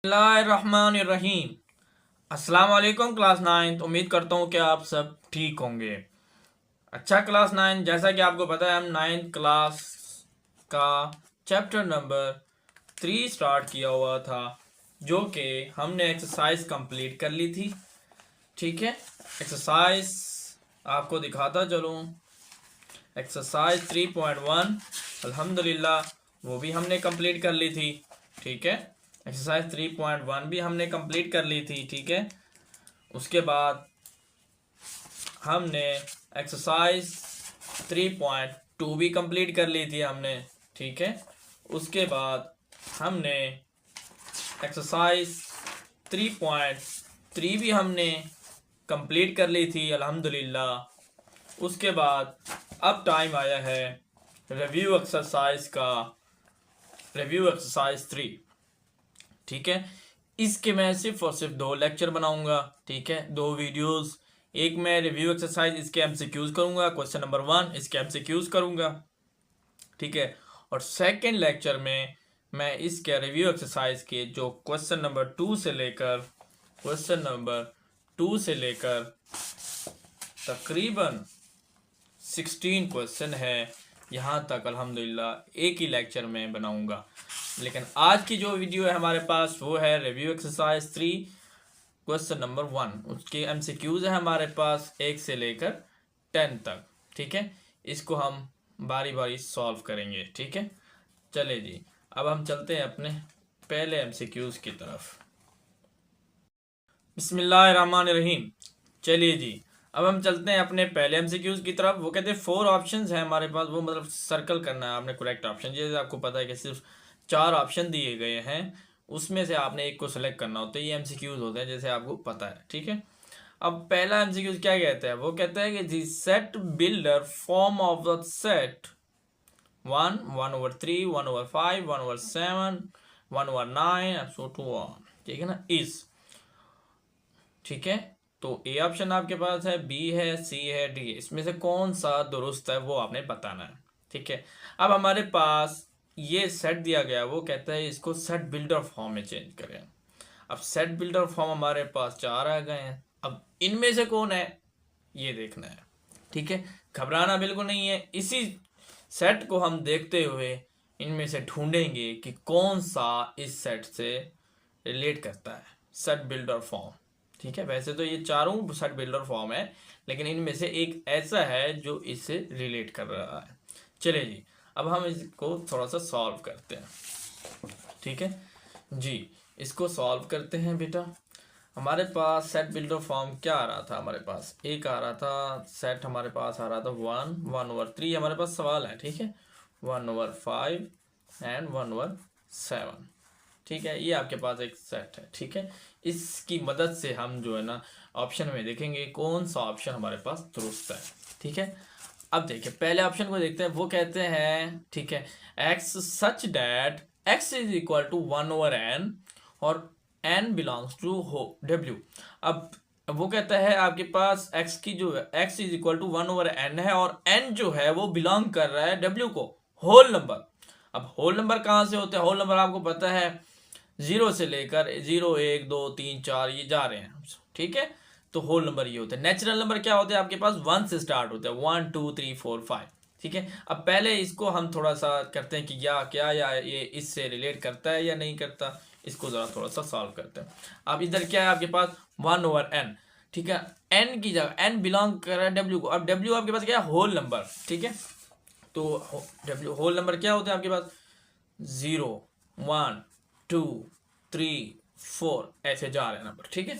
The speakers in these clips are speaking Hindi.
बिस्मिल्लाहिर्रहमानिर्रहीम। अस्सलाम वालेकुम क्लास 9। उम्मीद करता हूँ कि आप सब ठीक होंगे। अच्छा क्लास 9, जैसा कि आपको पता है हम 9th क्लास का चैप्टर नंबर 3 स्टार्ट किया हुआ था, जो कि हमने एक्सरसाइज कंप्लीट कर ली थी। ठीक है, एक्सरसाइज आपको दिखाता चलूँ। एक्सरसाइज 3.1 अल्हम्दुलिल्लाह वो भी हमने कंप्लीट कर ली थी। ठीक है, एक्सरसाइज 3.1 भी हमने कंप्लीट कर ली थी। ठीक है, उसके बाद हमने एक्सरसाइज 3.2 भी कंप्लीट कर ली थी हमने। ठीक है, उसके बाद हमने एक्सरसाइज 3.3 भी हमने कंप्लीट कर ली थी अल्हम्दुलिल्लाह। उसके बाद अब टाइम आया है रिव्यू एक्सरसाइज का, रिव्यू एक्सरसाइज 3। ठीक है, इसके मैं सिर्फ और सिर्फ 2 लेक्चर बनाऊंगा। ठीक है, 2 वीडियोस। एक मैं रिव्यू एक्सरसाइज इसके एमसीक्यूज करूंगा, क्वेश्चन नंबर 1 इसके एमसीक्यूज करूंगा। ठीक है, और सेकंड लेक्चर में मैं इसके रिव्यू एक्सरसाइज के जो क्वेश्चन नंबर 2 से लेकर तकरीबन 16 क्वेश्चन है, यहाँ तक अल्हम्दुलिल्लाह एक ही लेक्चर में बनाऊंगा। लेकिन आज की जो वीडियो है हमारे पास वो है रिव्यू एक्सरसाइज 3 क्वेश्चन नंबर 1। उसके एमसीक्यूज है हमारे पास 1 से लेकर 10 तक। ठीक है, इसको हम बारी बारी सॉल्व करेंगे। ठीक है, चले जी, अब हम चलते हैं अपने पहले एमसीक्यूज की तरफ। बिस्मिल्लाहिर्रहमानिर्रहीम। चलिए जी, अब हम चलते हैं अपने पहले एमसीक्यूज की तरफ। वो कहते हैं 4 ऑप्शंस हैं हमारे पास, वो मतलब सर्कल करना है आपने करेक्ट ऑप्शन। जैसे आपको पता है कि सिर्फ 4 ऑप्शन दिए गए हैं, उसमें से आपने एक को सेलेक्ट करना होता है। ये एमसीक्यूज होते हैं, जैसे आपको पता है। ठीक है, अब पहला एमसीक्यूज क्या कहता है? वो कहता है कि the set builder form of the set 1, 1/3, 1/5, 1/7, 1/9 so to on. ठीक है ना, इज। ठीक है, तो ए ऑप्शन आपके पास है, बी है, सी है, डी है। इसमें से कौन सा दुरुस्त है वो आपने बताना है। ठीक है, अब हमारे पास ये सेट दिया गया, वो कहता है इसको सेट बिल्डर फॉर्म में चेंज करें। अब सेट बिल्डर फॉर्म हमारे पास 4 आ गए हैं, अब इनमें से कौन है ये देखना है। ठीक है, घबराना बिल्कुल नहीं है। इसी सेट को हम देखते हुए इनमें से ढूंढेंगे कि कौन सा इस सेट से रिलेट करता है, सेट बिल्डर फॉर्म। ठीक है, वैसे तो ये चारों सेट बिल्डर फॉर्म है, लेकिन इनमें से एक ऐसा है जो इससे रिलेट कर रहा है। चलिए जी, अब हम इसको थोड़ा सा सॉल्व करते हैं। ठीक है जी, इसको सॉल्व करते हैं बेटा। हमारे पास सेट बिल्डर फॉर्म क्या आ रहा था? हमारे पास एक आ रहा था सेट, हमारे पास आ रहा था 1/3 हमारे पास सवाल है। ठीक है, 1/5 एंड 1/7। ठीक है, ये आपके पास एक सेट है। ठीक है, इसकी मदद से हम जो है ना ऑप्शन में देखेंगे कौन सा ऑप्शन हमारे पास दुरुस्त है। ठीक है, अब देखिए पहले ऑप्शन को देखते हैं। वो कहते हैं, ठीक है, x such that x is equal to 1/n और n बिलोंग्स टू डब्ल्यू। अब वो कहता है आपके पास x की जो x is equal to 1/n है और n जो है वो बिलोंग कर रहा है w को, होल नंबर। अब होल नंबर कहाँ से होते हैं? होल नंबर आपको पता है 0 से लेकर 0, 1, 2, 3, 4 ये जा रहे हैं। ठीक है, तो होल नंबर ये होते हैं। नेचुरल नंबर क्या होते हैं आपके पास? 1 से स्टार्ट होते हैं, 1, 2, 3, 4, 5। ठीक है, अब पहले इसको हम थोड़ा सा करते हैं कि क्या या ये इससे रिलेट करता है या नहीं करता। इसको जरा थोड़ा सा सॉल्व करते हैं। अब इधर क्या है आपके पास? 1/n। ठीक है, n की जगह n बिलोंग कर रहा है w को। अब w आपके पास क्या है? Whole number. ठीक है, तो w होल नंबर क्या होते हैं आपके पास? 0, 1, 2, 3, 4 ऐसे जा रहे हैं नंबर। ठीक है,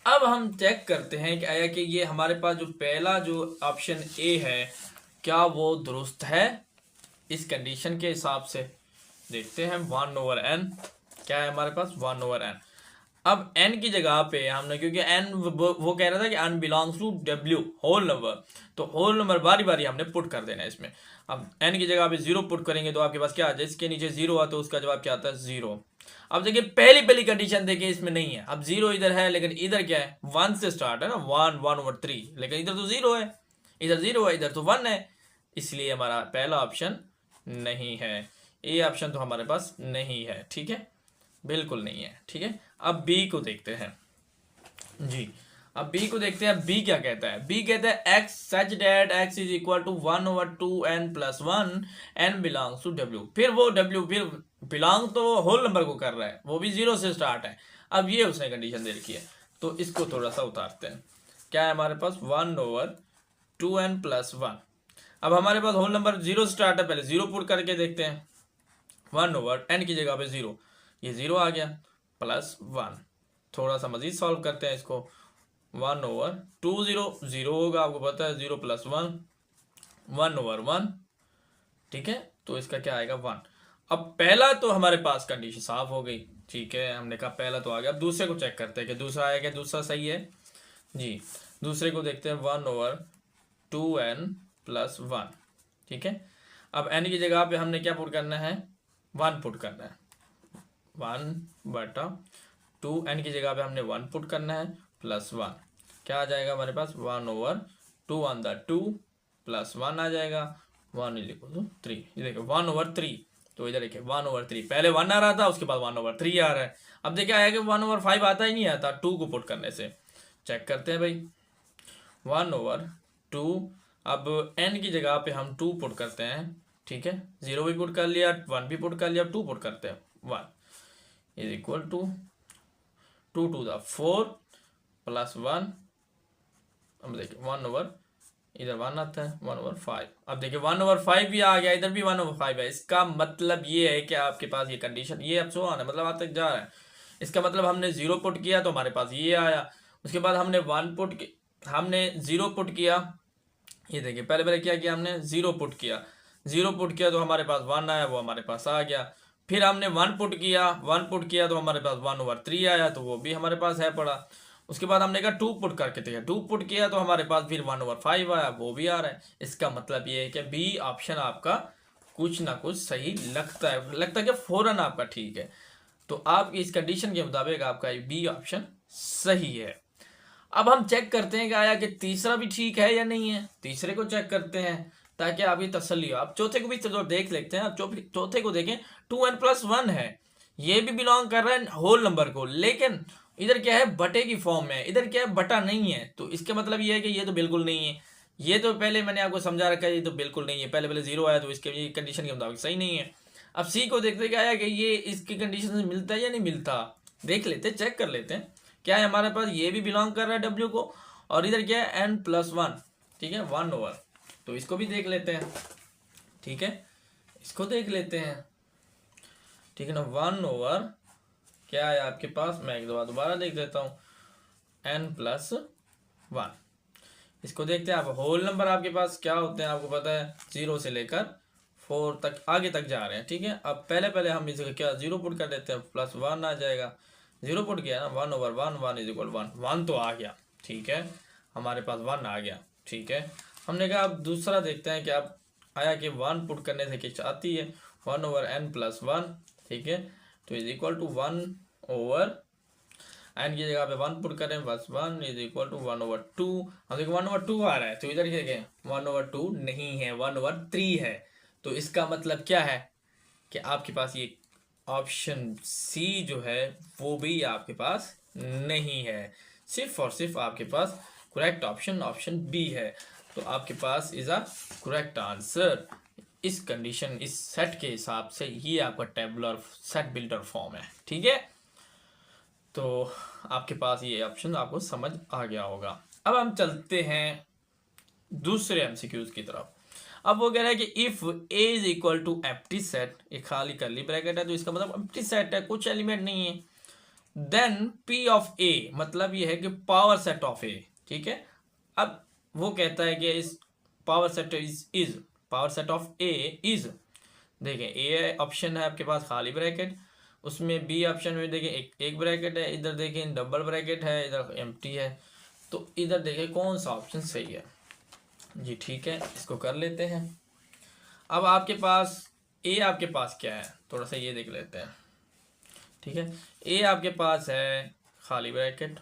अब हम चेक करते हैं कि आया कि ये हमारे पास जो पहला जो ऑप्शन ए है क्या वो दुरुस्त है। इस कंडीशन के हिसाब से देखते हैं 1/n क्या है हमारे पास? 1/n। अब n की जगह पे हमने, क्योंकि n वो कह रहा था कि n belongs to w whole number, तो होल नंबर बारी बारी हमने पुट कर देना है इसमें। अब n की जगह पे 0 पुट करेंगे तो आपके पास क्या आ जाए? इसके नीचे 0 आता है, उसका जवाब क्या आता है? 0। अब देखिए पहली कंडीशन देखिए, इसमें नहीं है। अब 0 इधर है, लेकिन इधर क्या है? 1 से स्टार्ट है ना, 1, 1/3, लेकिन इधर तो 0 है, इधर 0 है, इधर तो 1 है, इसलिए हमारा पहला ऑप्शन नहीं है। ए ऑप्शन तो हमारे पास नहीं है। ठीक है बिल्कुल नहीं है। ठीक है, अब बी को देखते हैं जी। अब बी को देखते हैं, बी क्या कहता है। बी कहता है x such that x is equal to 1/2n + 1 n belongs to w। फिर वो w फिर बिलोंग तो होल नंबर को कर रहा है, वो भी 0 से स्टार्ट है। अब ये उसने कंडीशन दे रखी है, तो इसको थोड़ा सा उतारते हैं। क्या है हमारे पास 1/2n + 1। अब हमारे पास होल नंबर 0 से स्टार्ट है, पहले 0 पुट करके देखते हैं। 1/n की जगह पे 0, ये 0 आ गया, +1। थोड़ा सा मजीद सॉल्व करते हैं इसको। 1/2 0 होगा, आपको पता है 0 + 1 1/1। ठीक है, तो इसका क्या आएगा 1। अब पहला तो हमारे पास कंडीशन साफ हो गई। ठीक है, हमने कहा पहला तो आ गया। अब दूसरे को चेक करते हैं कि दूसरा आया क्या, दूसरा सही है जी। दूसरे को देखते हैं 1/2n + 1। ठीक है, अब n की जगह पे हमने क्या पुट करना है, 1 पुट करना है। 1/2 n की जगह पे हमने 1 पुट करना है +1। क्या आ जाएगा हमारे पास 1/2 ऑन द 2 +1 आ जाएगा। 1 = 3। ये देखो 1/3, तो इधर देखिए 1/3, पहले 1 आ रहा था, उसके बाद 1/3 आ रहा है। अब देखिए आया कि 1/5 आता ही नहीं आता 2 को पुट करने से। चेक करते हैं भाई, 1/2, अब n की जगह पे हम 2 पुट करते हैं। ठीक है, 0 भी पुट कर लिया, 1 भी पुट कर लिया, 2 पुट करते हैं। 1 is equal to 2 to the 4 +1। अब देखिए 1 इधर 1 आता है 1/5। अब देखिए 1/5 भी आ गया, इधर भी 1/5 है। इसका मतलब ये है कि आपके पास ये कंडीशन, ये अब सो आना मतलब आप तक जा रहा है। इसका मतलब हमने 0 पुट किया तो हमारे पास ये आया, उसके बाद हमने 0 पुट किया। ये देखिए पहले क्या किया हमने, 0 पुट किया। 0 पुट किया तो हमारे पास 1 आया, वो हमारे पास आ गया। फिर हमने 1 पुट किया, 1 पुट किया तो हमारे पास 1/3 आया, तो वो भी हमारे पास है पड़ा। उसके बाद हमने कहा 2 पुट करके देखा, 2 पुट किया तो हमारे पास फिर 1/5 आया, वो भी आ रहा है। इसका मतलब ये है कि बी ऑप्शन आपका कुछ ना कुछ सही लगता है कि फौरन आपका ठीक है। तो आपकी इस कंडीशन के मुताबिक आपका बी ऑप्शन सही है। अब हम चेक करते हैं कि आया कि तीसरा भी ठीक है या नहीं है। तीसरे को चेक करते हैं ताकि आपकी तसल्ली हो। आप चौथे को भी तो देख लेते हैं। आप चौथे को देखें, 2n + 1 है, ये भी बिलोंग कर रहा है होल नंबर को, लेकिन इधर क्या है, बटे की फॉर्म में। इधर क्या है, बटा नहीं है, तो इसका मतलब ये है कि ये तो बिल्कुल नहीं है। ये तो पहले मैंने आपको समझा रखा है, ये तो बिल्कुल नहीं है। पहले 0 आया तो इसके ये कंडीशन के मुताबिक सही नहीं है। अब सी को देखते क्या आया कि ये इसकी कंडीशन से मिलता है या नहीं मिलता, देख लेते, चेक कर लेते हैं। क्या है हमारे पास, ये भी बिलोंग कर रहा है डब्ल्यू को, और इधर क्या है n + 1। ठीक है, 1/, तो इसको भी देख लेते हैं। ठीक है, इसको देख लेते हैं। ठीक है ना, 1/, क्या है आपके पास, मैं एक दफा दोबारा देख देता हूँ, n + 1। इसको देखते हैं। आप होल नंबर आपके पास क्या होते हैं आपको पता है, 0 से लेकर 4 तक आगे तक जा रहे हैं। ठीक है, अब पहले हम इसे क्या 0 पुट कर देते हैं, +1 आ जाएगा। 0 पुट किया ना, 1/1, 1 = 1, 1 तो आ गया। ठीक है, हमारे पास 1 आ गया। ठीक है, हमने कहा अब दूसरा देखते हैं कि अब आया कि 1 पुट करने से क्या आती है, 1/n + 1। ठीक है, तो इज इक्वल टू 1/n की जगह पे 1 पुट करें, बस 1 इज इक्वल टू 1/2। हम देखिए 1/2 आ रहा है, तो इधर देखें 1/2 नहीं है, 1/3 है। तो इसका मतलब क्या है कि आपके पास ये ऑप्शन सी जो है वो भी आपके पास नहीं है, सिर्फ और सिर्फ आपके पास करेक्ट ऑप्शन बी है। तो आपके पास इज अ करेक्ट आंसर। इस कंडीशन, इस सेट के हिसाब से ये आपका टेबुलर सेट बिल्डर फॉर्म है। ठीक है, तो आपके पास ये ऑप्शन आपको समझ आ गया होगा। अब हम चलते हैं दूसरे एमसीक्यूज की तरफ। अब वो कह रहा है कि if A is equal to empty set, एक खाली करली ब्रैकेट है, तो इसका मतलब एम्प्टी सेट है, कुछ एलिमेंट नहीं है। देन पी ऑफ ए, मतलब ये है कि पावर सेट ऑफ ए। ठीक है, अब वो कहता है कि इस power set is power set of A is, देखें ए ऑप्शन है आपके पास खाली ब्रैकेट, उसमें बी ऑप्शन में देखें एक ब्रैकेट है, इधर देखें डबल ब्रैकेट है, इधर एम्प्टी है। तो इधर देखें कौन सा ऑप्शन सही है जी। ठीक है, इसको कर लेते हैं। अब आपके पास ए, आपके पास क्या है, थोड़ा सा ये देख लेते हैं। ठीक है, ए आपके पास है खाली ब्रैकेट।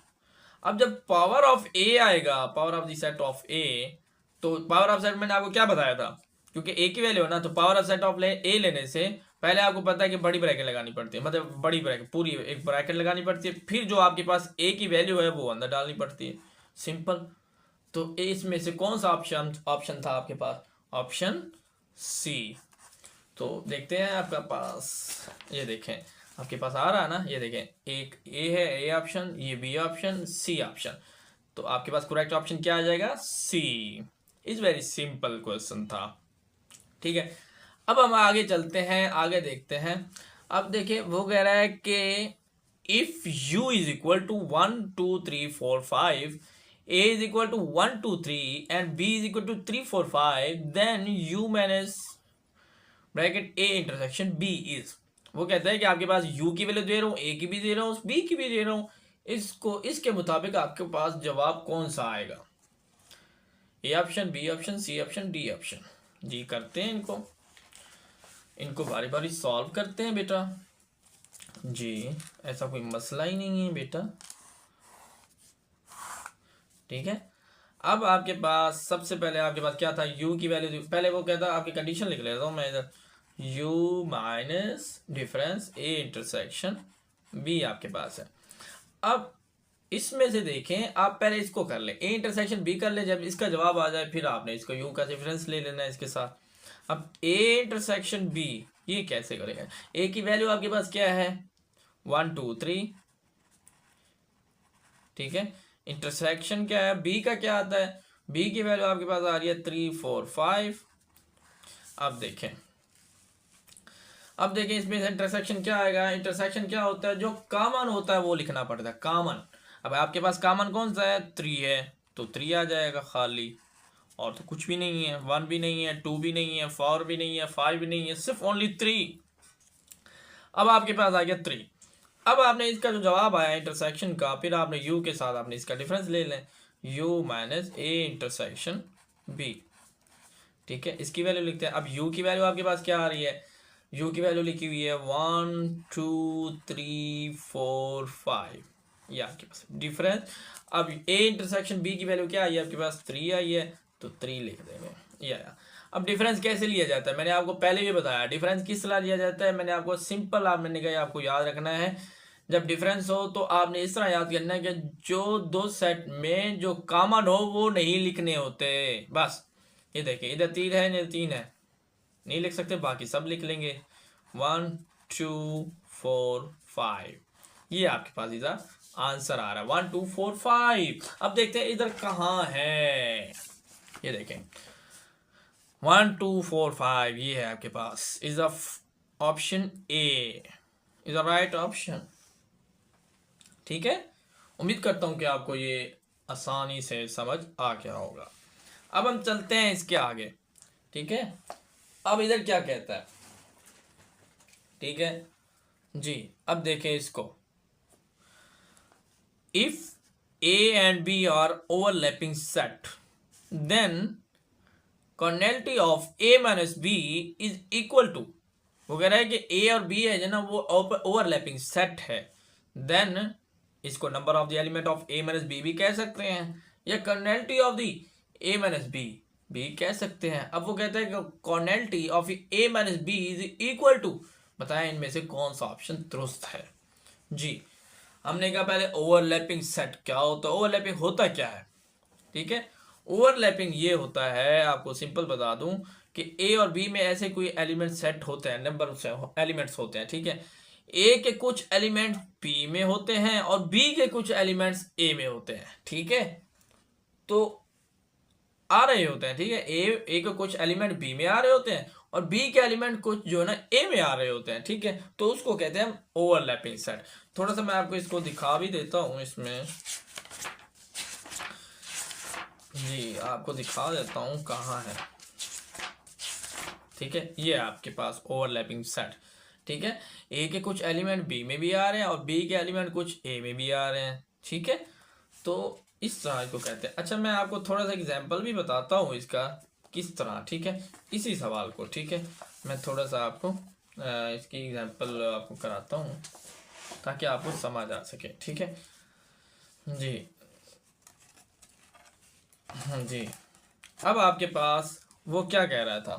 अब जब पावर ऑफ ए आएगा, power of the set of A, तो पावर ऑफ सेट मैंने आपको क्या बताया था, क्योंकि ए की वैल्यू है ना, तो पावर ऑफ सेट ऑफ ए लेने से पहले आपको पता है कि बड़ी ब्रैकेट लगानी पड़ती है, मतलब बड़ी ब्रैकेट पूरी एक ब्रैकेट लगानी पड़ती है, फिर जो आपके पास ए की वैल्यू है वो अंदर डालनी पड़ती है, सिंपल। तो इसमें से कौन सा ऑप्शन ऑप्शन था आपके पास? Option C. तो देखते हैं आपका पास, ये देखें आपके पास आ रहा है ना, ये देखें एक ए है, ए ऑप्शन, ये बी ऑप्शन, सी ऑप्शन। तो आपके पास करेक्ट ऑप्शन क्या आ जाएगा? सी। इज वेरी सिंपल क्वेश्चन था, ठीक है। अब हम आगे चलते हैं, आगे देखते हैं। अब देखिए वो कह रहा है कि if u is equal to 1 2 3 4 5, a is equal to 1 2 3 and b is equal to 3 4 5, then u minus bracket a intersection b is. वो कहता है कि आपके पास u की वैल्यू दे रहा हूँ, a की भी दे रहा हूँ, b की भी दे रहा हूँ, इसको इसके मुताबिक आपके पास जवाब कौन सा आएगा? A option, B option, C option, D option. जी करते हैं इनको बारी बारी सॉल्व करते हैं बेटा। जी ऐसा कोई मसला ही नहीं है बेटा, ठीक है। अब आपके पास सबसे पहले आपके पास क्या था? u की वैल्यू, पहले वो कहता आपकी कंडीशन लिख लेता हूँ मैं इधर, u minus difference a intersection b आपके पास है। अब इसमें से देखें, आप पहले इसको कर ले, a इंटरसेक्शन b कर ले, जब इसका जवाब आ जाए फिर आपने इसको u का डिफरेंस ले लेना है इसके साथ। अब a इंटरसेक्शन b ये कैसे करेंगे? a की वैल्यू आपके पास क्या है? 1 2 3, ठीक है। इंटरसेक्शन क्या है? b का क्या आता है? b की वैल्यू आपके पास आ रही है 3 4 5। अब देखें इसमें इंटरसेक्शन क्या आएगा? इंटरसेक्शन क्या होता है? जो कॉमन होता है वो लिखना पड़ता है, कॉमन। अब आपके पास कॉमन कौन सा है? 3 है, तो 3 आ जाएगा खाली, और तो कुछ भी नहीं है, 1 भी नहीं है, 2 भी नहीं है, 4 भी नहीं है, 5 भी नहीं है, सिर्फ ओनली 3। अब आपके पास आ गया 3। अब आपने इसका जो जवाब आया इंटरसेक्शन का, फिर आपने u के साथ आपने इसका डिफरेंस ले लें, u minus a intersection b, ठीक है। इसकी वैल्यू लिखते हैं। अब u की वैल्यू आपके पास क्या आ रही है? u की वैल्यू लिखी हुई है 1 2 3 4 5, ये आपके पास डिफरेंस। अब a इंटरसेक्शन b की वैल्यू क्या आई है आपके पास? 3 आई है, तो 3 लिख देंगे, ये आया। अब डिफरेंस कैसे लिया जाता है? मैंने आपको पहले भी बताया डिफरेंस किस तरह लिया जाता है। मैंने आपको सिंपल, मैंने कहा आपको याद रखना है, जब डिफरेंस हो तो आपने इस तरह याद करना है कि जो दो सेट में जो कॉमन हो वो नहीं लिखने होते, बस। ये देखिए इधर 3 है, इधर 3 है, नहीं लिख सकते, बाकी सब लिख लेंगे। 1 2 4 5, ये आपके पास इधर आंसर आ रहा है 1 2 4 5। अब देखते हैं इधर कहाँ है, ये देखें 1 2 4 5, ये है आपके पास। Is option A is the right option, ठीक है। उम्मीद करता हूं कि आपको ये आसानी से समझ आ गया होगा। अब हम चलते हैं इसके आगे, ठीक है। अब इधर क्या कहता है, ठीक है जी। अब देखें इसको, if a and b are overlapping set, then cardinality of a minus b is equal to, वो कह रहा है कि a और b है जो ना वो ओवरलैपिंग सेट है, देन इसको number of the element of a minus b भी कह सकते हैं, या cardinality of the a minus b भी कह सकते हैं। अब वो कहता है कि cardinality of a minus b is equal to, बताएं इनमें से कौन सा ऑप्शन दुरुस्त है? जी हमने कहा पहले ओवरलैपिंग सेट क्या होता है, ओवरलैपिंग होता क्या है, ठीक है। ओवरलैपिंग ये होता है, आपको सिंपल बता दूं कि ए और बी में ऐसे कोई एलिमेंट सेट होते हैं, नंबर एलिमेंट्स होते हैं, ठीक है। ए के कुछ एलिमेंट बी में होते हैं और बी के कुछ एलिमेंट्स ए में होते हैं, ठीक है। तो आ रहे होते हैं, ठीक है। ए के कुछ एलिमेंट बी में आ रहे होते हैं और बी के एलिमेंट कुछ जो है ना ए में आ रहे होते हैं, ठीक है। तो उसको कहते हैं ओवरलैपिंग सेट। थोड़ा सा मैं आपको इसको दिखा भी देता हूं इसमें, जी आपको दिखा देता हूं कहाँ है, ठीक है। ये आपके पास ओवरलैपिंग सेट, ठीक है। ए के कुछ एलिमेंट बी में भी आ रहे हैं और बी के एलिमेंट कुछ ए में भी आ रहे हैं, ठीक है। तो इस तरह इसको कहते हैं। अच्छा मैं आपको थोड़ा सा एग्जाम्पल भी बताता हूँ इसका किस तरह, ठीक है, इसी सवाल को, ठीक है। मैं थोड़ा सा आपको इसकी एग्जाम्पल आपको कराता हूँ ताकि आपको समझ आ सके, ठीक है जी। जी अब आपके पास वो क्या कह रहा था,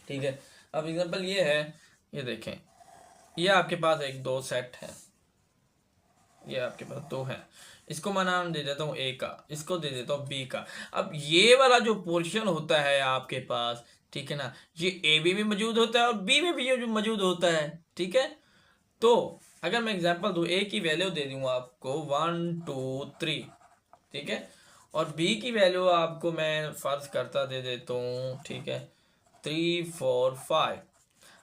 ठीक है। अब एग्जाम्पल ये है ये देखें, ये आपके पास एक दो सेट है, ये आपके पास दो है, इसको मैं नाम दे देता हूँ ए का, इसको दे देता हूँ बी का। अब ये वाला जो पोर्शन होता है आपके पास, ठीक है ना, ये ए बी में मौजूद होता है और बी में भी ये मौजूद होता है, ठीक है। तो अगर मैं एग्जांपल दूँ, ए की वैल्यू दे दूँ आपको 1 2 3, ठीक है, और बी की वैल्यू आपको मैं फर्ज करता दे देता हूँ, ठीक है, 3 4 5।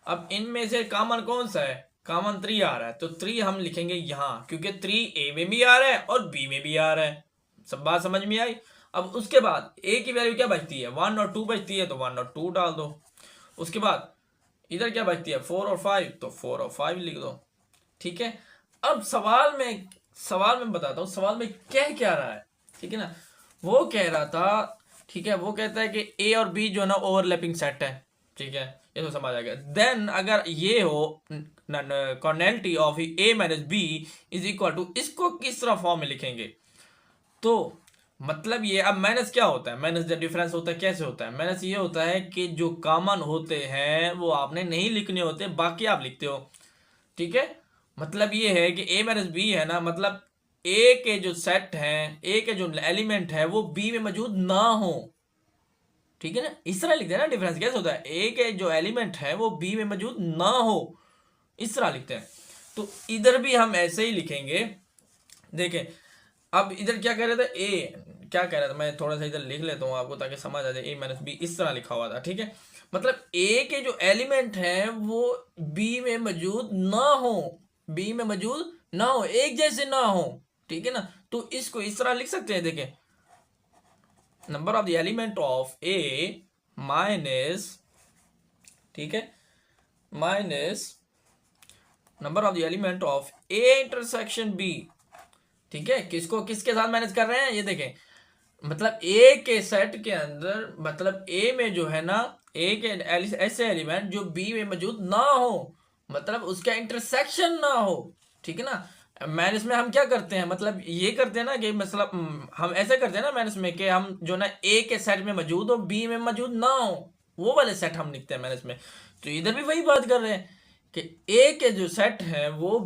अब इनमें से कॉमन कौन सा है, कॉमन 3 आ रहा है, तो 3 हम लिखेंगे यहाँ, क्योंकि 3 ए में भी आ रहा है और बी में भी आ रहा है। सब बात समझ में आई। अब उसके बाद ए की वैल्यू क्या बचती है, 1 और 2 बचती है, तो 1 और 2 डाल दो। उसके बाद इधर क्या बचती है, 4 और 5, तो 4 और 5 लिख दो, ठीक है। अब सवाल में बताता हूँ सवाल में कह क्या रहा है, ठीक है ना। वो कह रहा था, ठीक है, वो कहता है कि ए और बी जो है ना ओवरलैपिंग सेट है, ठीक है, ये तो समझ आ गया। देन अगर ये हो cardinality of A minus B is equal to, इसको किस तरह फॉर्म में लिखेंगे, तो मतलब ये, अब माइनस क्या होता है, माइनस जब डिफरेंस होता है कैसे होता है, माइनस ये होता है कि जो कॉमन होते हैं वो आपने नहीं लिखने होते, बाकी आप लिखते हो, ठीक है। मतलब ये है कि ए माइनस बी है ना, मतलब ए के जो सेट हैं, ए के जो एलिमेंट है वो बी में मौजूद ना हो, ठीक है ना। इस तरह लिखते हैं ना, डिफरेंस कैसे होता है, ए के जो एलिमेंट है वो बी में मौजूद ना हो, इस तरह लिखते हैं। तो इधर भी हम ऐसे ही लिखेंगे। देखें, अब इधर क्या कह रहे थे, ए क्या कह रहा था, मैं थोड़ा सा इधर लिख लेता हूँ आपको ताकि समझ आ जाए। ए माइनस बी इस तरह लिखा हुआ था, ठीक है, मतलब ए के जो एलिमेंट हैं वो बी में मौजूद ना हो, बी में मौजूद ना हो, एक जैसे ना हो, ठीक है ना। तो इसको इस तरह लिख सकते हैं, देखें, number of the element of A minus, ठीक है, minus number of the element of A intersection B, ठीक है। किसको किसके साथ मैनेज कर रहे हैं, ये देखें, मतलब ए के सेट के अंदर, मतलब ए में जो है ना, ए के ऐसे एलिमेंट जो बी में मौजूद ना हो, मतलब उसका इंटरसेक्शन ना हो, ठीक है ना। मैथ्स में हम क्या करते हैं, मतलब ये करते हैं ना कि मतलब हम ऐसे करते हैं ना मैथ्स में कि हम जो ना ए के सेट में मौजूद हो बी में मौजूद ना हो, वो वाले सेट हम लिखते हैं मैथ्स में। तो इधर भी वही बात कर रहे हैं कि ए के जो सेट है वो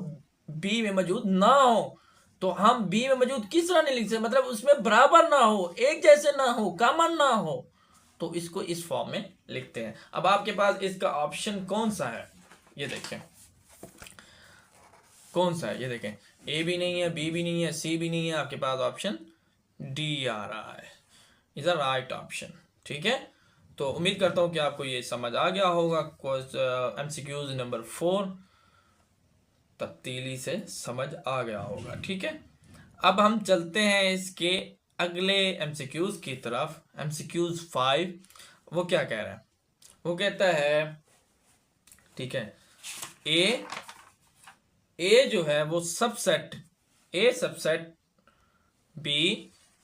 बी में मौजूद ना हो, तो हम बी में मौजूद किस तरह नहीं लिख सकते, मतलब उसमें बराबर ना हो, एक जैसे ना हो, कॉमन ना हो, तो इसको इस फॉर्म में लिखते हैं। अब आपके पास इसका ऑप्शन कौन सा है, ये देखें कौन सा है, ये देखें, ए भी नहीं है, बी भी नहीं है, सी भी नहीं है, आपके पास ऑप्शन डी आ रहा है, इज द राइट ऑप्शन, ठीक है। तो उम्मीद करता हूं कि आपको ये समझ आ गया होगा। एमसीक्यूज नंबर 4 तब्दीली से समझ आ गया होगा, ठीक है। अब हम चलते हैं इसके अगले एमसीक्यूज की तरफ, एमसीक्यूज 5। वो क्या कह रहा है, वो कहता है, ठीक है, ए जो है वो subset, A subset B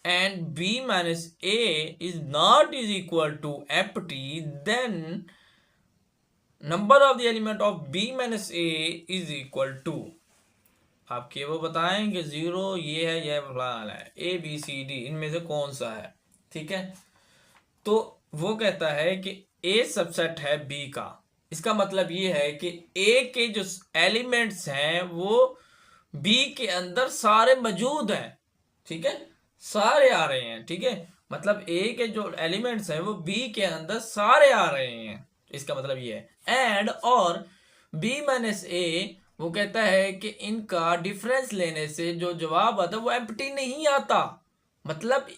and B minus A is not is equal to empty, then number of the element of B minus A is equal to, आपके वो बताएं कि 0 ये है, यह फलाना है, ए बी सी डी इनमें से कौन सा है, ठीक है। तो वो कहता है कि ए सबसेट है बी का, इसका मतलब ये है कि ए के जो एलिमेंट्स हैं वो बी के अंदर सारे मौजूद हैं, ठीक है, सारे आ रहे हैं, ठीक है, मतलब ए के जो एलिमेंट्स हैं वो बी के अंदर सारे आ रहे हैं, इसका मतलब ये है। एंड और बी माइनस ए, वो कहता है कि इनका डिफरेंस लेने से जो जवाब आता है वो एम्प्टी नहीं आता, मतलब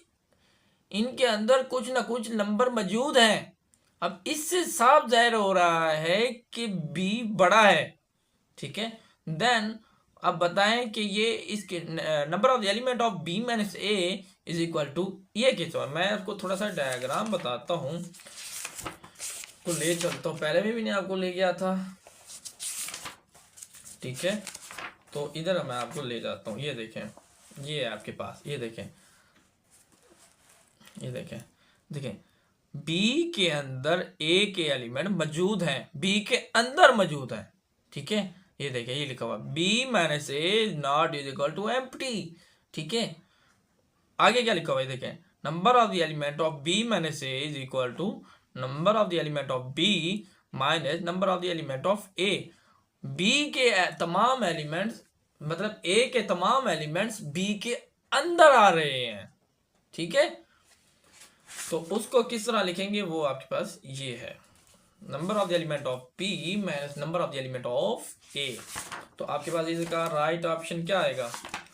इनके अंदर कुछ ना कुछ नंबर मौजूद हैं। अब इससे साफ जाहिर हो रहा है कि बी बड़ा है, ठीक है। देन अब बताएं कि ये इसके number of the element of B minus A is equal to, ये किस बार मैं आपको थोड़ा सा डायग्राम बताता हूँ, तो ले चलता हूँ, पहले भी मैंने आपको ले गया था, ठीक है। तो इधर मैं आपको ले जाता हूँ, ये देखें, ये है आपके पास, ये देखें, ये देखें, देखें, बी के अंदर ए के एलिमेंट मौजूद हैं, बी के अंदर मौजूद हैं, ठीक है। ये देखें, ये लिखा हुआ B minus A is not is equal to empty, ठीक है। आगे क्या लिखा हुआ है, देखें, number of the element of B minus A is equal to number of the element of B minus number of the element of A. B के तमाम एलिमेंट्स, मतलब ए के तमाम एलिमेंट्स बी के अंदर आ रहे हैं, ठीक है। तो उसको किस तरह लिखेंगे वो आपके पास ये है, number of the element of P minus number of the element of A. तो आपके पास इसका राइट ऑप्शन क्या आएगा,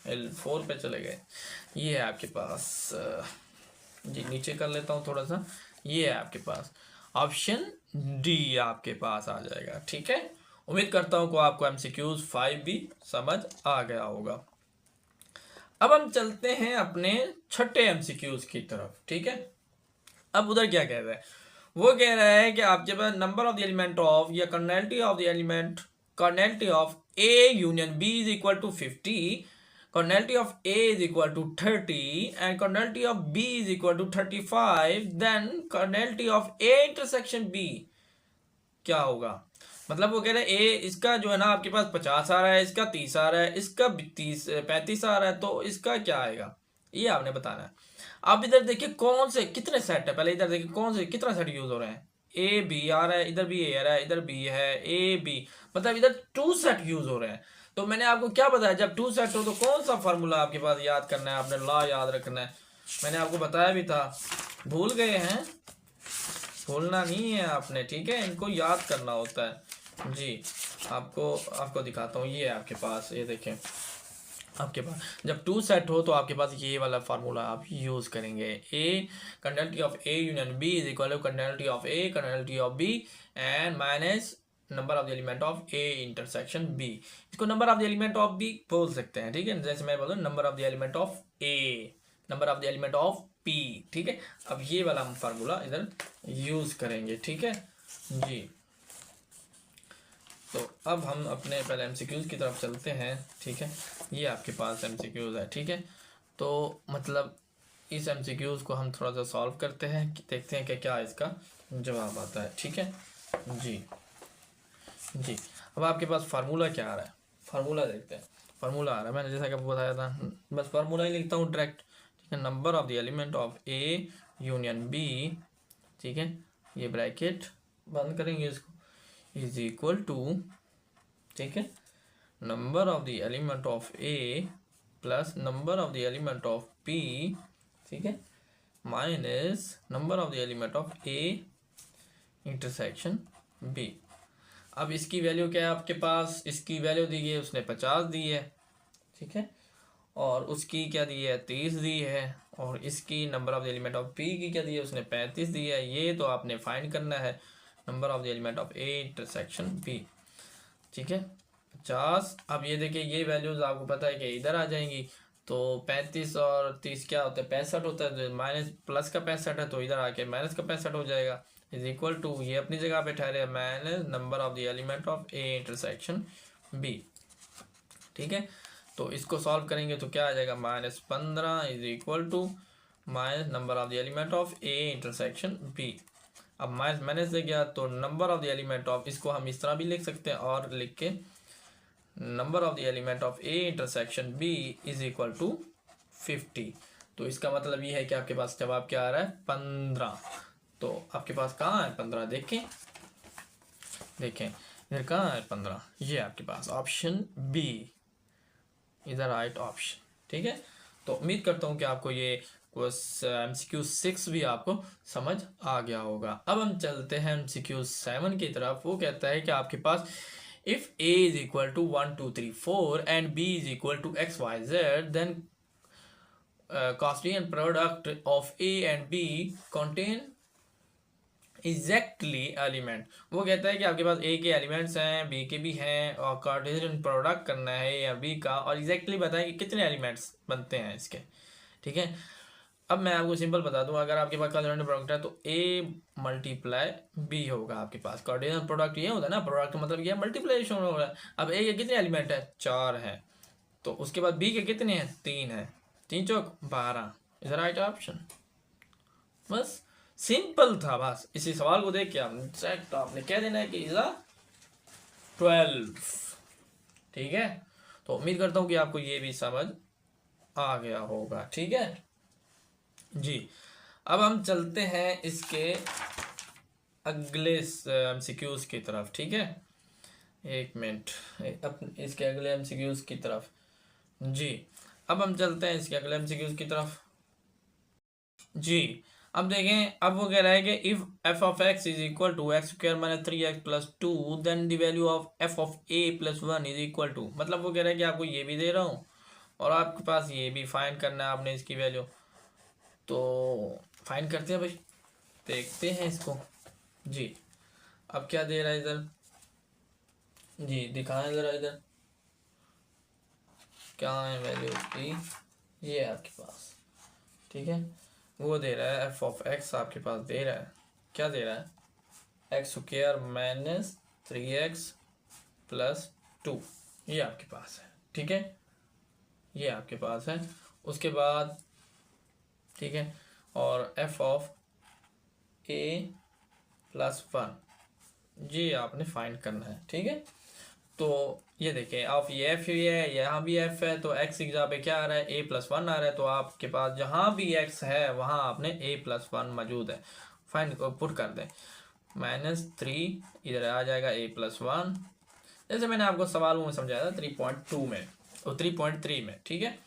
L4 पे चले गए, ये है आपके पास जी, नीचे कर लेता हूँ थोड़ा सा, ये है आपके पास ऑप्शन डी आपके पास आ जाएगा, ठीक है। उम्मीद करता हूँ कि आपको MCQs 5 भी समझ आ गया होगा। अब हम चलते हैं अपने छठे MCQs की तरफ, ठीक है। अब उधर क्या कह रहा है, वो कह रहा है कि आपके पास number of the element of या cardinality of the element, cardinality of A union B is equal to 50, cardinality of A is equal to 30 and cardinality of B is equal to 35, then cardinality of A intersection B क्या होगा। मतलब वो कह रहे हैं ए इसका जो है ना आपके पास 50 आ रहा है, इसका 30 आ रहा है, इसका 35 आ रहा है, तो इसका क्या आएगा ये आपने बताना है। आप इधर देखिए कौन से कितने सेट है, पहले इधर देखिए कौन से कितना सेट यूज हो रहे हैं, ए बी आ रहा है, इधर भी ए आ रहा है, इधर बी है, ए बी, मतलब इधर 2 सेट यूज हो रहे हैं। तो मैंने आपको क्या बताया, जब 2 सेट हो तो कौन सा फार्मूला आपके पास याद करना है, आपने लॉ याद रखना है, मैंने आपको बताया भी था, भूल गए हैं, भूलना नहीं है आपने, ठीक है, इनको याद करना होता है जी। आपको दिखाता हूँ, ये है आपके पास, ये देखें आपके पास जब 2 सेट हो तो आपके पास ये वाला फार्मूला आप यूज करेंगे, A conductivity of A union B is equal to conductivity of A conductivity of B and minus number of the element of A intersection B. इसको number of the element of B बोल सकते हैं, ठीक है, जैसे मैं बोलूँ number of the element of A, number of the element of P, ठीक है। अब ये वाला हम फार्मूला इधर यूज करेंगे, ठीक है जी। तो अब हम अपने पहले MCQs की तरफ चलते हैं, ठीक है। ये आपके पास MCQs है, ठीक है। तो मतलब इस MCQs को हम थोड़ा सा सॉल्व करते हैं, देखते हैं कि क्या इसका जवाब आता है, ठीक है जी जी। अब आपके पास फार्मूला क्या आ रहा है, फार्मूला देखते हैं। फार्मूला आ रहा है, मैंने जैसा कि आपको बताया था, बस फार्मूला ही लिखता हूँ डायरेक्ट, ठीक है। Number of the element of A union B, ठीक है, ये ब्रैकेट बंद करेंगे इसको, इज इक्वल टू, ठीक है, number of the element of A plus number of the element of P, ठीक है, minus number of the element of A intersection B. अब इसकी वैल्यू क्या है आपके पास, इसकी वैल्यू दी है उसने 50 दी है, ठीक है, और उसकी क्या दी है 30 दी है, और इसकी number of the element of P की क्या दी है उसने 35 दी है। ये तो आपने फाइंड करना है number of the element of A intersection B, ठीक है 50। अब ये देखिए ये वैल्यूज आपको पता है कि इधर आ जाएंगी, तो 35 और 30 क्या होता है 65 होता है, तो माइनस प्लस का 65 है तो इधर आके माइनस का 65 हो जाएगा, इज इक्वल टू ये अपनी जगह पे ठहरे minus number of the element of A intersection B, ठीक है। तो इसको सॉल्व करेंगे तो क्या आ जाएगा -15 is equal to minus number of the element of A intersection B. अब माइनस माइनस से गया तो number of the element of, इसको हम इस तरह भी लिख सकते हैं और लिख के number of the element of A intersection B is equal to 50। तो इसका मतलब ये है कि आपके पास जवाब क्या आ रहा है 15। तो आपके पास कहाँ है 15, देखें देखें इधर कहाँ है 15, ये आपके पास ऑप्शन बी इधर राइट ऑप्शन, ठीक है। तो उम्मीद करता हूँ कि आपको ये MCQ 6 भी आपको समझ आ गया होगा। अब हम चलते हैं MCQ 7 की तरफ। वो कहता है कि आपके पास if a is equal to 1 2 3 4 and b is equal to x y z then Gaussian product of a and b contain exactly element. वो कहता है कि आपके पास ए के एलिमेंट्स हैं बी के भी हैं और कार्टेशियन प्रोडक्ट करना है ए या बी का, और एग्जैक्टली बताएं कि कितने एलिमेंट्स बनते हैं इसके, ठीक है। अब मैं आपको सिंपल बता दूं, अगर आपके पास कार्टेशियन प्रोडक्ट है तो ए मल्टीप्लाई बी होगा आपके पास। कार्टेशियन प्रोडक्ट ये होता है ना, प्रोडक्ट मतलब ये मल्टीप्लिकेशन हो रहा है। अब ए के कितने एलिमेंट है 4 है, तो उसके बाद बी के कितने हैं 3 है, 3 चौक 12 इज राइट ऑप्शन। बस सिंपल था, बस इसी सवाल को देख के आपने कह देना है कि इज 12, ठीक है। तो उम्मीद करता हूं कि आपको ये भी समझ आ गया होगा, ठीक है जी। अब हम चलते हैं इसके अगले एमसीक्यूज की तरफ। ठीक है, एक मिनट, इसके अगले एमसीक्यूज की तरफ। जी, अब हम चलते हैं इसके अगले एमसीक्यूज की तरफ। जी, अब देखें, अब वो कह रहा है कि if f of x is equal to x square minus 3x plus 2 then the value of f of A plus 1 is equal to. मतलब वो कह रहा है कि आपको ये भी दे रहा हूँ और आपके पास ये भी फाइंड करना है आपने इसकी वैल्यू। तो फाइंड करते हैं भाई, देखते हैं इसको। जी, अब क्या दे रहा है इधर, जी दिखाएं ज़रा इधर क्या है वैल्यू इसकी। ये है आपके पास, ठीक है, वो दे रहा है एफ ऑफ एक्स आपके पास दे रहा है, क्या दे रहा है, x square minus 3x plus 2, ये आपके पास है। ठीक है, ये आपके पास है। उसके बाद ठीक है, और एफ ऑफ ए प्लस 1, जी आपने फाइंड करना है। ठीक है, तो ये देखें, आप ये एफ ही है, यहाँ भी एफ है, तो एक्स की जगह पे क्या आ रहा है, ए प्लस 1 आ रहा है। तो आपके पास जहाँ भी एक्स है वहाँ आपने ए प्लस 1 मौजूद है, फाइंड पुट कर दें। -3 इधर आ जाएगा ए प्लस 1, जैसे मैंने आपको सवाल में समझाया था 3.2 में और 3.3 में। ठीक है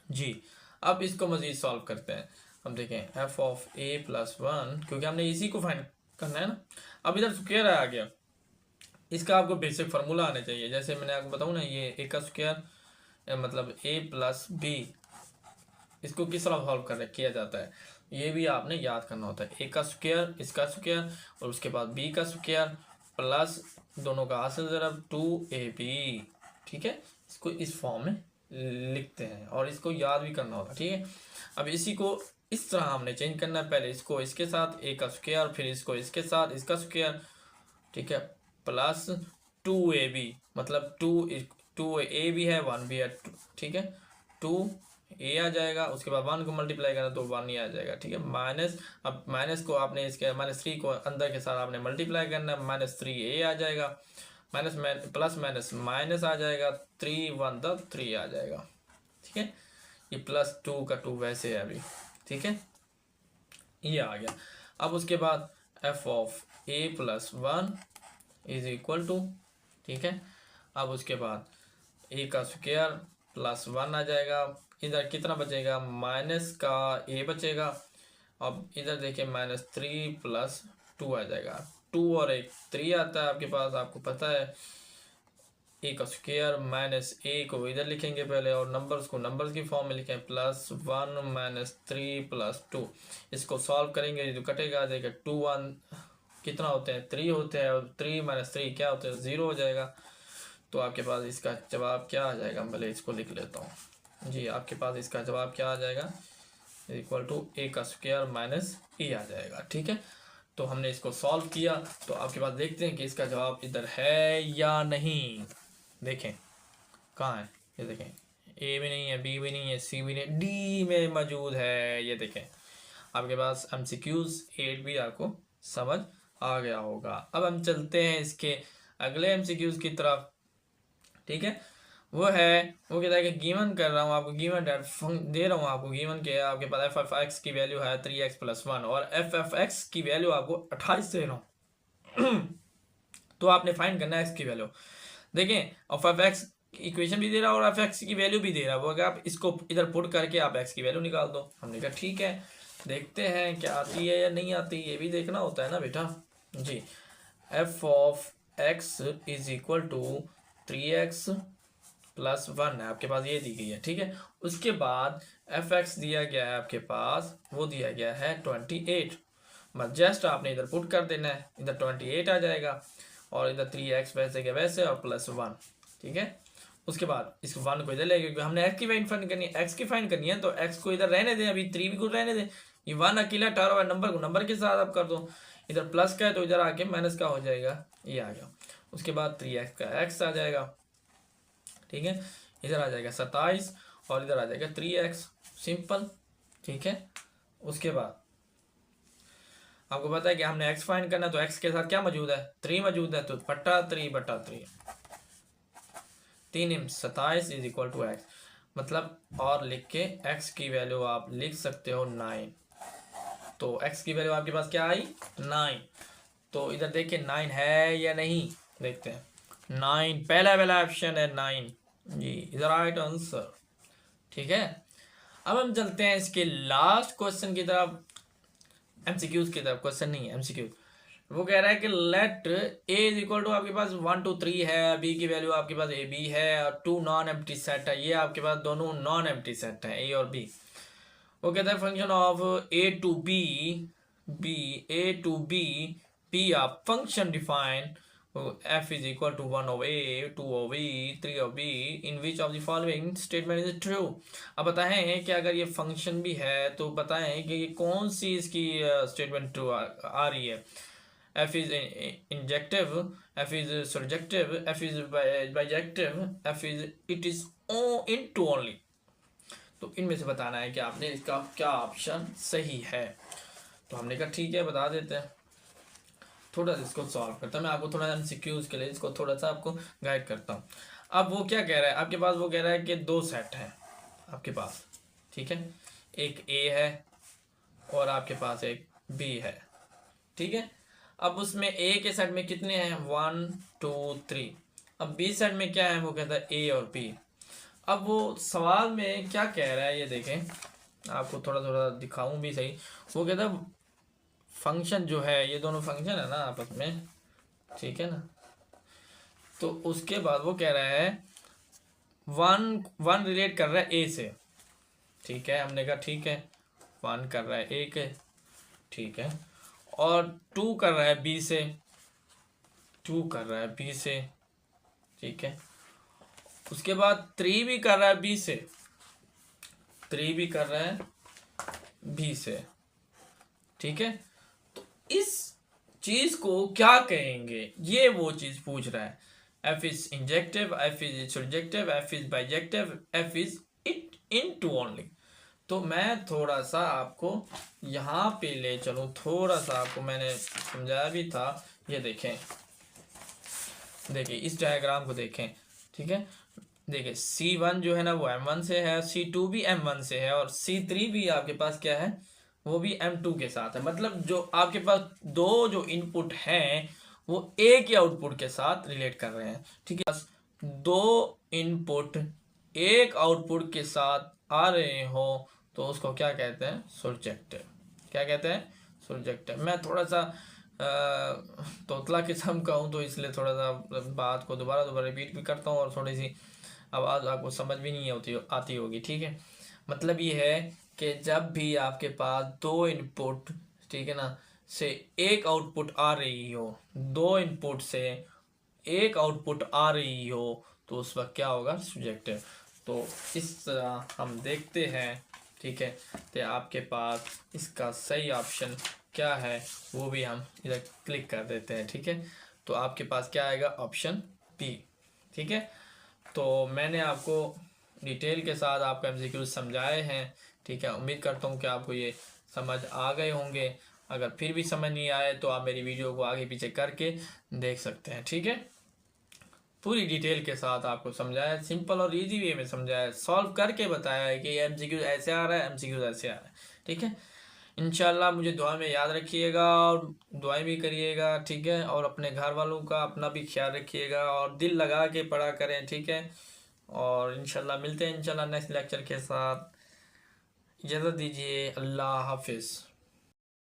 जी, अब इसको मज़ीद सॉल्व करते हैं। हम देखें एफ ऑफ ए प्लस 1, क्योंकि हमने इसी को फाइंड करना है ना। अब इधर स्क्वायर आ गया, इसका आपको बेसिक फार्मूला आने चाहिए। जैसे मैंने आपको बताऊँ ना, ये ए का स्क्वायर मतलब ए प्लस बी, इसको किस तरह सॉल्व किया जाता है, ये भी आपने याद करना होता है। ए का स्क्वायर, इसका स्क्वायर, और उसके बाद बी का स्क्वायर प्लस दोनों का हासिल ज़रब 2ab। ठीक है, इसको इस फॉर्म में लिखते हैं और इसको याद भी करना होता है। ठीक है, अब इसी को इस तरह हमने चेंज करना है, पहले इसको इसके साथ ए का स्क्वायर, फिर इसको इसके साथ इसका स्क्वायर, ठीक है, प्लस 2ab, मतलब 2a भी है 1 भी है। ठीक है, 2a आ जाएगा, उसके बाद 1 को मल्टीप्लाई करना तो 1 ही आ जाएगा। ठीक है, माइनस, अब माइनस को आपने इसके -3 को अंदर के साथ आपने मल्टीप्लाई करना है, -3a आ जाएगा, माइनस प्लस माइनस माइनस आ जाएगा, 3 1 3 आ जाएगा। ठीक है, ये +2 का 2 वैसे है अभी। ठीक है, ये आ गया। अब उसके बाद f of A plus 1 is equal to, ठीक है, अब उसके बाद ए का स्क्वायर प्लस 1 आ जाएगा, इधर कितना बचेगा, माइनस का ए बचेगा। अब इधर देखिए -3 प्लस 2 आ जाएगा, 2 और 1 3 आता है आपके पास, आपको पता है। ए का स्क्वायर माइनस ए को इधर लिखेंगे पहले और नंबर्स को नंबर्स की फॉर्म में लिखें, +1 -3 प्लस 2। इसको सॉल्व करेंगे जो कटेगा, देखिए 2 1 कितना होते हैं, 3 होते हैं, और 3 -3 क्या होते हैं, 0 हो जाएगा। तो आपके पास इसका जवाब क्या आ जाएगा, भले इसको लिख लेता हूँ। जी, आपके पास इसका जवाब क्या आ जाएगा, इक्वल टू ए का स्क्वायर माइनस ए आ जाएगा। ठीक है, तो हमने इसको सॉल्व किया, तो आपके पास देखते हैं कि इसका जवाब इधर है या नहीं। देखें कहाँ है, ये देखें, ए भी नहीं है, बी भी नहीं है, सी भी नहीं, डी में मौजूद है। ये देखें, आपके पास MCQs 8 भी आपको समझ आ गया होगा। अब हम चलते हैं इसके अगले MCQs की तरफ। ठीक है, वो कहता है कि गिवन कर रहा हूँ आपको, गिवन दे रहा हूँ आपको, गिवन के आपके पास एफ एफ एक्स की वैल्यू है 3x प्लस 1 और एफ एफ एक्स की वैल्यू आपको 28 दे रहा हूँ। तो आपने फाइंड करना है एक्स की वैल्यू। देखें, एफ एफ एक्स इक्वेशन भी दे रहा है और एफ एक्स की वैल्यू भी दे रहा है, वो अगर आप इसको इधर पुट करके आप एक्स की वैल्यू निकाल दो। हमने कहा ठीक है, देखते हैं क्या आती है या नहीं आती, ये भी देखना होता है ना बेटा। जी, F of x is equal to 3x plus 1 है आपके पास, ये दी गई है। ठीक है, उसके बाद एफ एक्स दिया गया है आपके पास, वो दिया गया है 28। बस जस्ट आपने इधर पुट कर देना है, इधर 28 आ जाएगा और इधर 3x वैसे के वैसे और +1। ठीक है, उसके बाद इस 1 को इधर ले, क्योंकि हमने एक्स की फाइंड करनी है, एक्स की फाइंड करनी है, तो एक्स को इधर रहने दें, अभी 3 भी को रहने दें। ये 1 अकेला ठहरा हुआ नंबर को नंबर के साथ आप कर दो, इधर प्लस का है तो इधर आके माइनस का हो जाएगा, ये आ गया। उसके बाद 3x का x आ जाएगा। ठीक है, इधर आ जाएगा 27 और इधर आ जाएगा 3x, सिंपल। ठीक है, उसके बाद आपको पता है कि हमने x फाइंड करना है, तो x के साथ क्या मौजूद है, 3 मौजूद है, तो बटा 3 3 27 इज इक्वल टू x, मतलब और लिख के x की वैल्यू आप लिख सकते हो 9। तो x की वैल्यू आपके पास क्या आई, 9। तो इधर देखिए 9 है या नहीं, देखते हैं। 9 पहला ऑप्शन है 9 जी, इज राइट आंसर। ठीक है, अब हम चलते हैं इसके लास्ट क्वेश्चन की तरफ, एमसीक्यूज की तरफ, क्वेश्चन नहीं है एमसीक्यूज। वो कह रहा है कि let a is equal to, आपके पास 1 2 3 है, बी की वैल्यू आपके पास ए बी है, और 2 नॉन एम्प्टी सेट है, ये आपके पास दोनों नॉन एम्प्टी सेट है ए और बी। वो कहता है function of A to B, B A to B, P of function define f is equal to 1 of a, 2 of b, 3 of b, in which of the following statement is true। अब बताएं कि अगर ये फंक्शन भी है तो बताएं कि ये कौन सी इसकी स्टेटमेंट ट्रू आ रही है। f is injective, f is surjective, f is bijective, f is it is into only। तो इनमें से बताना है कि आपने इसका क्या ऑप्शन सही है। तो हमने कहा ठीक है बता देते हैं, थोड़ा सा इसको सॉल्व करता हूँ मैं, आपको थोड़ा एमसीक्यूज के लिए इसको थोड़ा सा आपको गाइड करता हूँ। अब वो क्या कह रहा है आपके पास, वो कह रहा है कि 2 सेट हैं आपके पास, ठीक है, एक ए है और आपके पास एक बी है, ठीक है। अब उसमें ए के सेट में कितने हैं, 1 2 3। अब बी सेट में क्या है, वो कहता है ए और बी। अब वो सवाल में क्या कह रहा है ये देखें, आपको थोड़ा थोड़ा दिखाऊं भी सही। वो कहता है फंक्शन जो है, ये दोनों फंक्शन है ना आपस में, ठीक है ना। तो उसके बाद वो कह रहा है 1 रिलेट कर रहा है ए से, ठीक है, हमने कहा ठीक है 1 कर रहा है ए के, ठीक है, और 2 कर रहा है बी से, 2 कर रहा है बी से, ठीक है। उसके बाद 3 भी कर रहा है बी से, 3 भी कर रहा है बी से, ठीक है। तो इस चीज को क्या कहेंगे, ये वो चीज पूछ रहा है। F is injective, F is surjective, F is bijective, F is it into only. तो मैं थोड़ा सा आपको यहाँ पे ले चलूँ, थोड़ा सा आपको मैंने समझाया भी था, ये देखें, देखिए इस डायग्राम को देखें, ठीक है। देखिए C1 जो है ना वो M1 से है, C2 भी M1 से है, और C3 भी आपके पास क्या है, वो भी M2 के साथ है। मतलब जो आपके पास दो जो इनपुट हैं वो एक ही आउटपुट के साथ रिलेट कर रहे हैं, ठीक है। दो इनपुट एक आउटपुट के साथ आ रहे हो तो उसको क्या कहते हैं, सर्जेक्टिव। क्या कहते हैं, सर्जेक्टिव। मैं थोड़ा सा तोतला किस्म का हूँ तो इसलिए थोड़ा सा बात को दोबारा रिपीट भी करता हूँ, और थोड़ी सी आवाज़ आपको समझ भी नहीं आती होगी, ठीक है। मतलब ये है कि जब भी आपके पास दो इनपुट, ठीक है ना, से एक आउटपुट आ रही हो, दो इनपुट से एक आउटपुट आ रही हो, तो उस वक्त क्या होगा, सब्जेक्टिव। तो इस तरह हम देखते हैं, ठीक है। तो आपके पास इसका सही ऑप्शन क्या है वो भी हम इधर क्लिक कर देते हैं, ठीक है। तो आपके पास क्या आएगा, ऑप्शन बी, ठीक है। तो मैंने आपको डिटेल के साथ आपको एमसीक्यू समझाए हैं, ठीक है। उम्मीद करता हूँ कि आपको ये समझ आ गए होंगे। अगर फिर भी समझ नहीं आए तो आप मेरी वीडियो को आगे पीछे करके देख सकते हैं, ठीक है। पूरी डिटेल के साथ आपको समझाया, सिंपल और इजी वे में समझाया, सॉल्व करके बताया है कि एमसीक्यू ऐसे आ रहा है, एमसीक्यू ऐसे आ रहा है, ठीक है। इंशाल्लाह मुझे दुआ में याद रखिएगा और दुआएं भी करिएगा, ठीक है। और अपने घर वालों का अपना भी ख्याल रखिएगा और दिल लगा के पढ़ा करें, ठीक है। और इंशाल्लाह मिलते हैं इंशाल्लाह नेक्स्ट लेक्चर के साथ। इजाज़त दीजिए, अल्लाह हाफिज़।